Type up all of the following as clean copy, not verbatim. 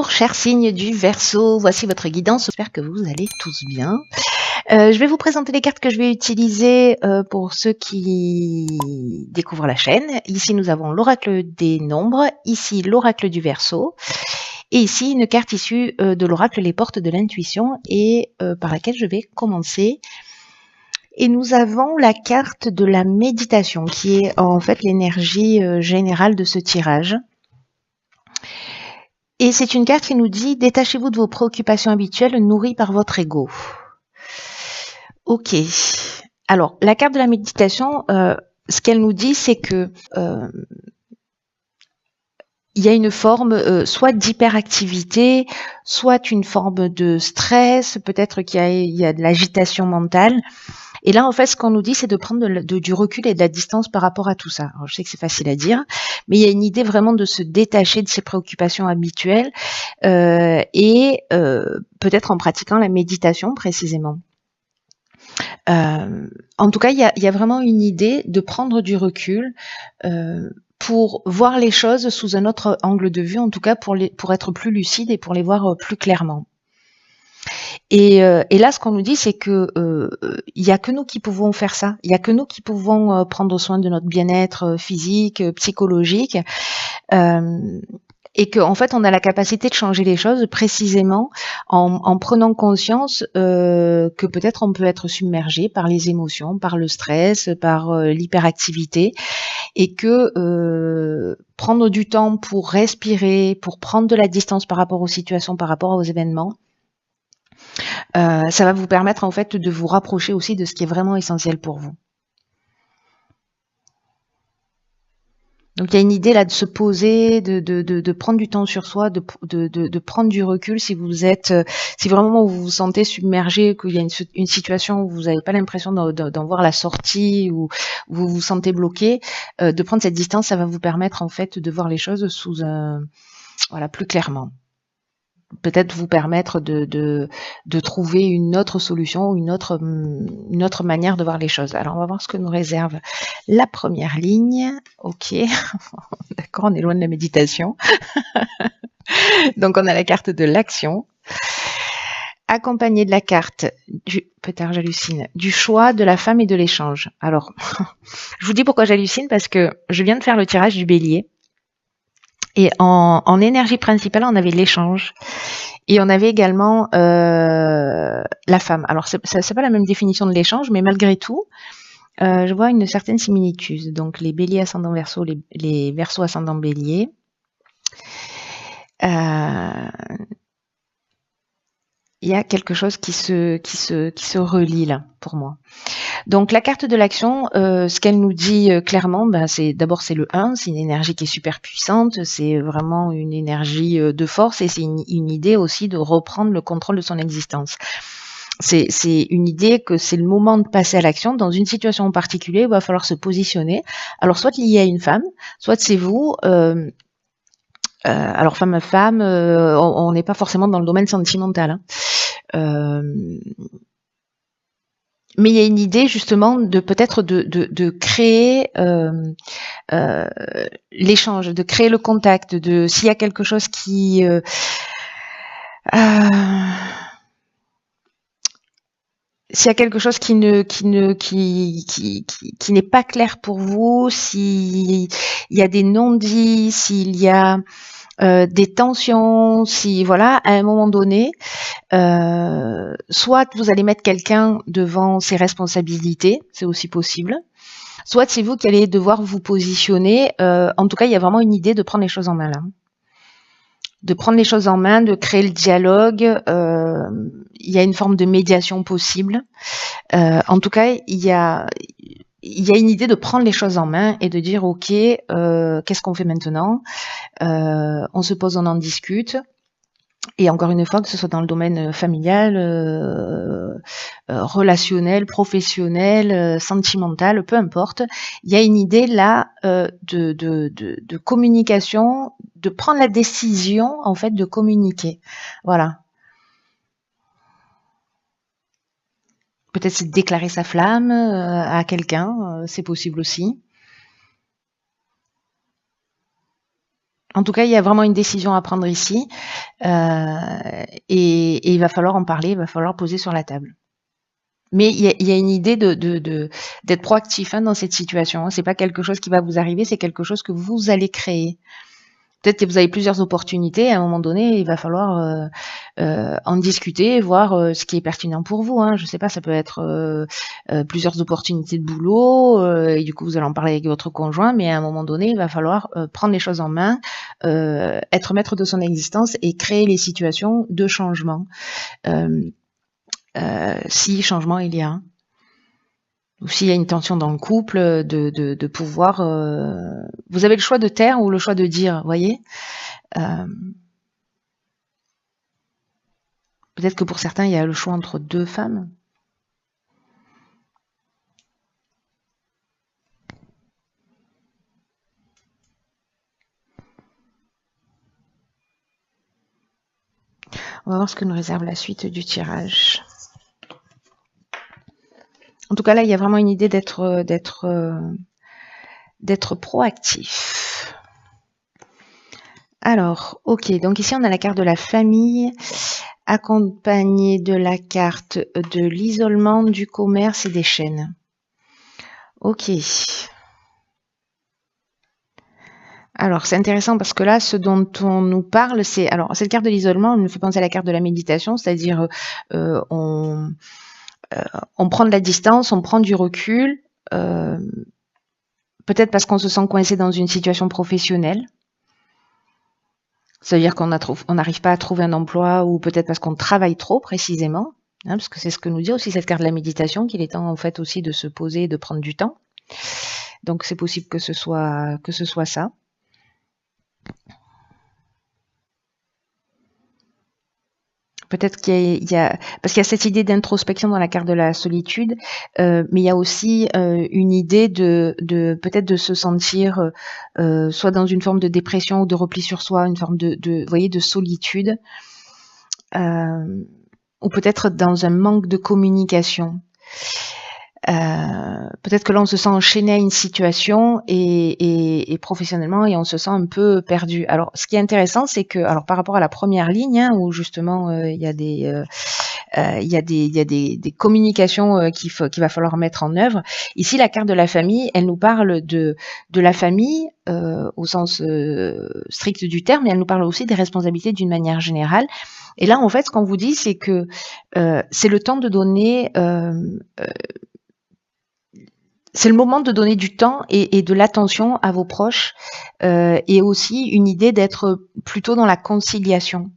Bonjour chers signes du Verseau, voici votre guidance, j'espère que vous allez tous bien. Je vais vous présenter les cartes que je vais utiliser pour ceux qui découvrent la chaîne. Ici nous avons l'oracle des nombres, ici l'oracle du Verseau, et ici une carte issue de l'oracle les portes de l'intuition et par laquelle je vais commencer. Et nous avons la carte de la méditation qui est en fait l'énergie générale de ce tirage. Et c'est une carte qui nous dit « Détachez-vous de vos préoccupations habituelles nourries par votre ego ». Ok. Alors, la carte de la méditation, ce qu'elle nous dit, c'est que il y a une forme soit d'hyperactivité, soit une forme de stress, peut-être qu'il y a de l'agitation mentale. Et là, en fait, ce qu'on nous dit, c'est de prendre du recul et de la distance par rapport à tout ça. Alors, je sais que c'est facile à dire, mais il y a une idée vraiment de se détacher de ses préoccupations habituelles et peut-être en pratiquant la méditation précisément. En tout cas, il y a vraiment une idée de prendre du recul pour voir les choses sous un autre angle de vue, en tout cas pour être plus lucide et pour les voir plus clairement. Et là, ce qu'on nous dit, c'est que il y a que nous qui pouvons faire ça. Il y a que nous qui pouvons prendre soin de notre bien-être physique, psychologique, et qu'en fait, on a la capacité de changer les choses précisément en prenant conscience que peut-être on peut être submergé par les émotions, par le stress, par l'hyperactivité, et que prendre du temps pour respirer, pour prendre de la distance par rapport aux situations, par rapport aux événements, ça va vous permettre en fait de vous rapprocher aussi de ce qui est vraiment essentiel pour vous. Donc il y a une idée là de se poser, de prendre du temps sur soi, de prendre du recul si vous êtes, si vraiment vous vous sentez submergé, qu'il y a une situation où vous n'avez pas l'impression d'en voir la sortie ou vous vous sentez bloqué, de prendre cette distance, ça va vous permettre en fait de voir les choses sous voilà, plus clairement. Peut-être vous permettre de trouver une autre solution, une autre manière de voir les choses. Alors, on va voir ce que nous réserve la première ligne. Ok, d'accord, on est loin de la méditation. Donc, on a la carte de l'action, accompagnée de la carte peut-être j'hallucine, du choix, de la femme et de l'échange. Alors, je vous dis pourquoi j'hallucine, parce que je viens de faire le tirage du bélier. Et en énergie principale, on avait l'échange. Et on avait également la femme. Alors, c'est pas la même définition de l'échange, mais malgré tout, je vois une certaine similitude. Donc, les béliers ascendant verseau, les verseaux ascendant bélier. Il y a quelque chose qui se relie là, pour moi. Donc la carte de l'action, ce qu'elle nous dit clairement, c'est d'abord c'est le 1, c'est une énergie qui est super puissante, c'est vraiment une énergie de force et c'est une idée aussi de reprendre le contrôle de son existence. C'est une idée que c'est le moment de passer à l'action. Dans une situation en particulier, il va falloir se positionner. Alors soit lié à une femme, soit c'est vous. Alors femme à femme, on n'est pas forcément dans le domaine sentimental. Hein. Mais il y a une idée justement de peut-être de créer l'échange, de créer le contact, de s'il y a quelque chose qui s'il y a quelque chose qui n'est pas clair pour vous, s'il y a des non-dits, s'il y a des tensions, si voilà, à un moment donné, soit vous allez mettre quelqu'un devant ses responsabilités, c'est aussi possible, soit c'est vous qui allez devoir vous positionner. En tout cas, il y a vraiment une idée de prendre les choses en main là. De prendre les choses en main, de créer le dialogue. Il y a une forme de médiation possible. En tout cas, il y a une idée de prendre les choses en main et de dire ok, qu'est-ce qu'on fait maintenant? On se pose, on en discute. Et encore une fois, que ce soit dans le domaine familial, relationnel, professionnel, sentimental, peu importe, il y a une idée là de communication, de prendre la décision en fait de communiquer. Voilà. Peut-être c'est de déclarer sa flamme à quelqu'un, c'est possible aussi. En tout cas, il y a vraiment une décision à prendre ici, et il va falloir en parler, il va falloir poser sur la table. Mais il y a une idée d'être proactif dans cette situation. C'est pas quelque chose qui va vous arriver, c'est quelque chose que vous allez créer. Peut-être que vous avez plusieurs opportunités. À un moment donné, il va falloir en discuter, voir ce qui est pertinent pour vous. Je sais pas, ça peut être plusieurs opportunités de boulot. Et du coup, vous allez en parler avec votre conjoint. Mais à un moment donné, il va falloir prendre les choses en main, être maître de son existence et créer les situations de changement. Si changement il y a. Ou s'il y a une tension dans le couple, de pouvoir... vous avez le choix de taire ou le choix de dire, vous voyez. Peut-être que pour certains, il y a le choix entre deux femmes. On va voir ce que nous réserve la suite du tirage. En tout cas, là, il y a vraiment une idée d'être proactif. Alors, ok, donc ici, on a la carte de la famille, accompagnée de la carte de l'isolement, du commerce et des chaînes. Ok. Alors, c'est intéressant parce que là, ce dont on nous parle, c'est... Alors, cette carte de l'isolement, elle me fait penser à la carte de la méditation, c'est-à-dire on prend de la distance, on prend du recul, peut-être parce qu'on se sent coincé dans une situation professionnelle. Ça veut dire qu'on n'arrive pas à trouver un emploi, ou peut-être parce qu'on travaille trop précisément, parce que c'est ce que nous dit aussi cette carte de la méditation, qu'il est temps en fait aussi de se poser et de prendre du temps. Donc c'est possible que ce soit ça. Peut-être qu'il y a parce qu'il y a cette idée d'introspection dans la carte de la solitude, mais il y a aussi une idée de peut-être de se sentir soit dans une forme de dépression ou de repli sur soi, une forme vous voyez, de solitude, ou peut-être dans un manque de communication. Peut-être que là on se sent enchaîné à une situation et professionnellement, et on se sent un peu perdu. Alors ce qui est intéressant, c'est que, alors par rapport à la première ligne, où justement il y a des communications qu'il va falloir mettre en œuvre. Ici, la carte de la famille, elle nous parle de la famille au sens strict du terme, mais elle nous parle aussi des responsabilités d'une manière générale. Et là, en fait, ce qu'on vous dit, c'est que c'est le temps de donner... c'est le moment de donner du temps et de l'attention à vos proches, et aussi une idée d'être plutôt dans la conciliation.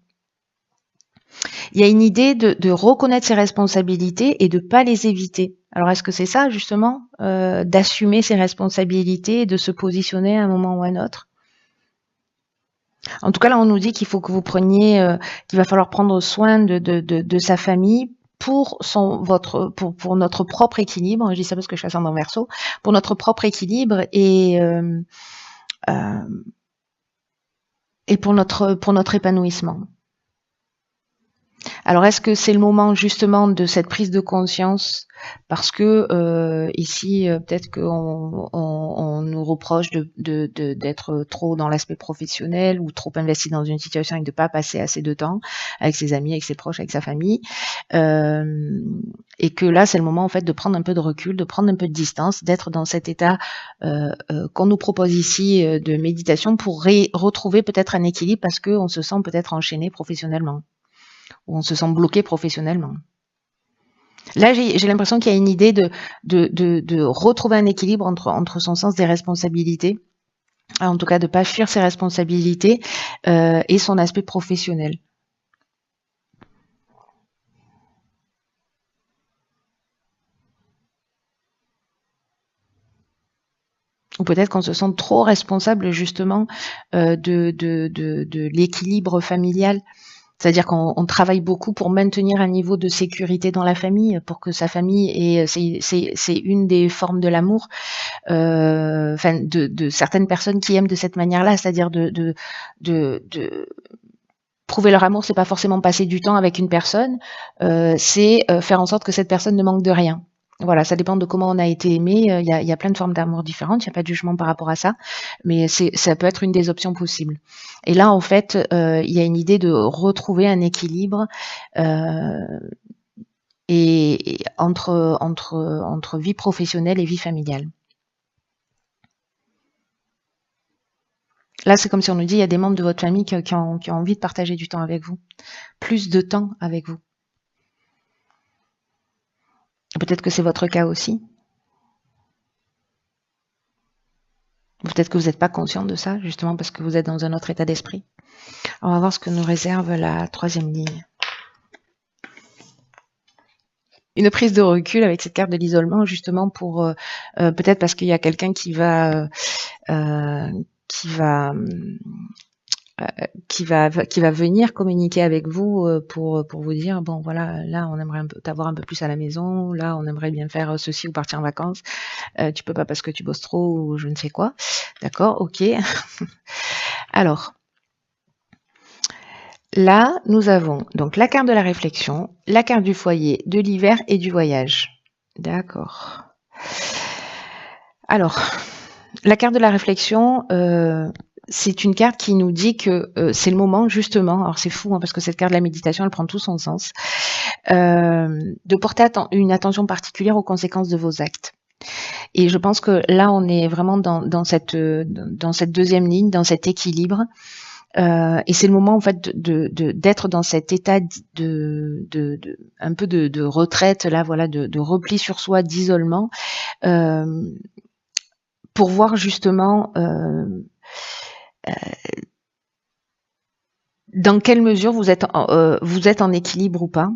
Il y a une idée de reconnaître ses responsabilités et de ne pas les éviter. Alors est-ce que c'est ça justement, d'assumer ses responsabilités et de se positionner à un moment ou à un autre? En tout cas, là on nous dit qu'il faut que vous preniez, qu'il va falloir prendre soin de sa famille, pour notre propre équilibre. Je dis ça parce que je suis ascendant Verseau, pour notre propre équilibre et pour notre épanouissement. Alors, est-ce que c'est le moment justement de cette prise de conscience? Parce que ici, peut-être qu'on nous reproche d'être trop dans l'aspect professionnel ou trop investi dans une situation et de ne pas passer assez de temps avec ses amis, avec ses proches, avec sa famille. Et que là, c'est le moment en fait de prendre un peu de recul, de prendre un peu de distance, d'être dans cet état qu'on nous propose ici de méditation pour retrouver peut-être un équilibre, parce qu'on se sent peut-être enchaîné professionnellement, où on se sent bloqué professionnellement. Là, j'ai l'impression qu'il y a une idée de retrouver un équilibre entre son sens des responsabilités, en tout cas de ne pas fuir ses responsabilités, et son aspect professionnel. Ou peut-être qu'on se sent trop responsable justement de l'équilibre familial. C'est-à-dire qu'on travaille beaucoup pour maintenir un niveau de sécurité dans la famille, pour que sa famille ait... C'est une des formes de l'amour, enfin de certaines personnes qui aiment de cette manière-là, c'est-à-dire de prouver leur amour, c'est pas forcément passer du temps avec une personne, c'est faire en sorte que cette personne ne manque de rien. Voilà, ça dépend de comment on a été aimé. Il y a plein de formes d'amour différentes. Il n'y a pas de jugement par rapport à ça, mais ça peut être une des options possibles. Et là, en fait, il y a une idée de retrouver un équilibre et entre vie professionnelle et vie familiale. Là, c'est comme si on nous dit, il y a des membres de votre famille qui ont envie de partager du temps avec vous, plus de temps avec vous. Peut-être que c'est votre cas aussi. Peut-être que vous n'êtes pas conscient de ça, justement parce que vous êtes dans un autre état d'esprit. On va voir ce que nous réserve la troisième ligne. Une prise de recul avec cette carte de l'isolement, justement pour peut-être parce qu'il y a quelqu'un qui va venir communiquer avec vous pour vous dire bon voilà, là on aimerait t'avoir un peu plus à la maison, là on aimerait bien faire ceci ou partir en vacances, tu peux pas parce que tu bosses trop ou je ne sais quoi. D'accord, ok. Alors là nous avons donc la carte de la réflexion, la carte du foyer, de l'hiver et du voyage. D'accord. Alors la carte de la réflexion, c'est une carte qui nous dit que c'est le moment justement, alors c'est fou hein, parce que cette carte de la méditation elle prend tout son sens, de porter une attention particulière aux conséquences de vos actes. Et je pense que là on est vraiment dans cette deuxième ligne, dans cet équilibre, et c'est le moment en fait d'être dans cet état un peu de retraite là, voilà, de repli sur soi, d'isolement, pour voir justement dans quelle mesure vous êtes en équilibre ou pas,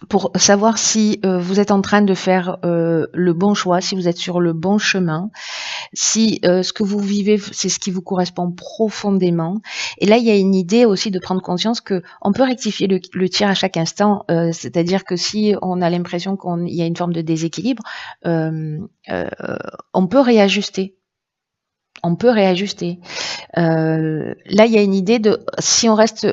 pour savoir si vous êtes en train de faire le bon choix, si vous êtes sur le bon chemin, si ce que vous vivez, c'est ce qui vous correspond profondément. Et là, il y a une idée aussi de prendre conscience que on peut rectifier le tir à chaque instant. C'est-à-dire que si on a l'impression qu'il y a une forme de déséquilibre, on peut réajuster. On peut réajuster. Là, il y a une idée de si on reste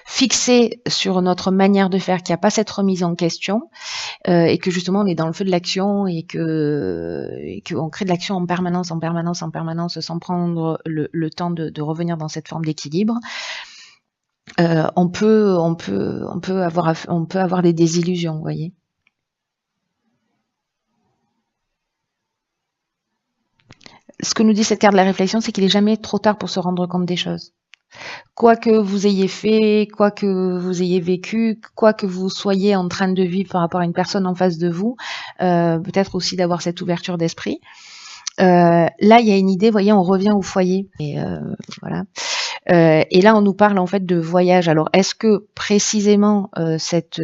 fixé sur notre manière de faire, qu'il n'y a pas cette remise en question, et que justement on est dans le feu de l'action et qu'on crée de l'action en permanence, sans prendre le temps de revenir dans cette forme d'équilibre, on peut avoir des désillusions, vous voyez. Ce que nous dit cette carte de la réflexion, c'est qu'il n'est jamais trop tard pour se rendre compte des choses. Quoi que vous ayez fait, quoi que vous ayez vécu, quoi que vous soyez en train de vivre par rapport à une personne en face de vous, peut-être aussi d'avoir cette ouverture d'esprit. Là, il y a une idée, vous voyez, on revient au foyer. Et voilà. Et là, on nous parle en fait de voyage. Alors, est-ce que précisément cette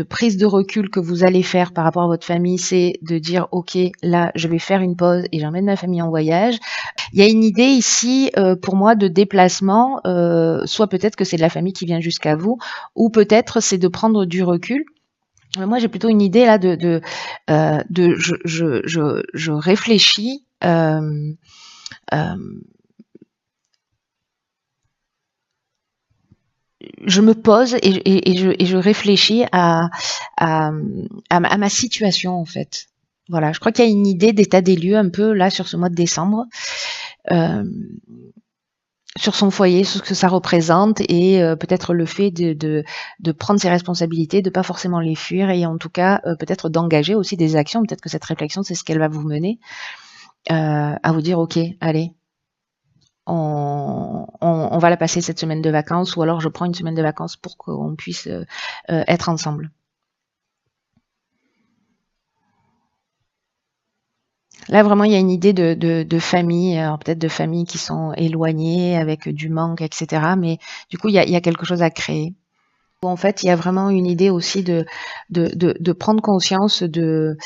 prise de recul que vous allez faire par rapport à votre famille, c'est de dire, ok, là, je vais faire une pause et j'emmène ma famille en voyage. Il y a une idée ici, pour moi, de déplacement. Soit peut-être que c'est de la famille qui vient jusqu'à vous, ou peut-être c'est de prendre du recul. Moi, j'ai plutôt une idée là je réfléchis. Je me pose et je réfléchis à ma situation en fait. Voilà, je crois qu'il y a une idée d'état des lieux un peu là sur ce mois de décembre, sur son foyer, sur ce que ça représente et peut-être le fait de prendre ses responsabilités, de pas forcément les fuir et en tout cas peut-être d'engager aussi des actions. Peut-être que cette réflexion, c'est ce qu'elle va vous mener à vous dire ok, allez. On va la passer cette semaine de vacances ou alors je prends une semaine de vacances pour qu'on puisse être ensemble. Là, vraiment, il y a une idée de famille, alors peut-être de familles qui sont éloignées avec du manque, etc. Mais du coup, il y a quelque chose à créer. En fait, il y a vraiment une idée aussi de prendre conscience de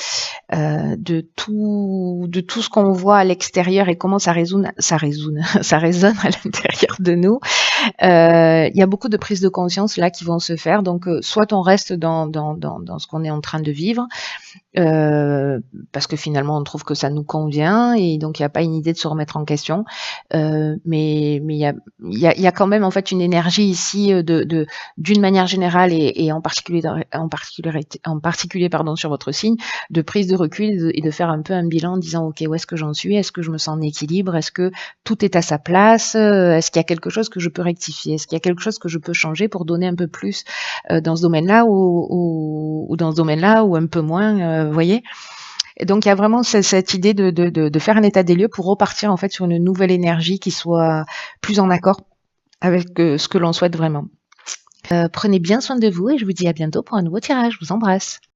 tout ce qu'on voit à l'extérieur et comment ça résonne à l'intérieur de nous. Il y a beaucoup de prises de conscience là qui vont se faire. Donc, soit on reste dans ce qu'on est en train de vivre, parce que finalement on trouve que ça nous convient et donc il n'y a pas une idée de se remettre en question. Mais il y a quand même en fait une énergie ici d'une manière générale et en particulier pardon sur votre signe, de prise de recul et de faire un peu un bilan en disant ok, où est-ce que j'en suis, est-ce que je me sens en équilibre, est-ce que tout est à sa place, est-ce qu'il y a quelque chose que je peux rectifier, est-ce qu'il y a quelque chose que je peux changer pour donner un peu plus dans ce domaine-là ou dans ce domaine-là ou un peu moins, vous voyez. Et donc il y a vraiment cette idée de faire un état des lieux pour repartir en fait sur une nouvelle énergie qui soit plus en accord avec ce que l'on souhaite vraiment. Prenez bien soin de vous et je vous dis à bientôt pour un nouveau tirage. Je vous embrasse.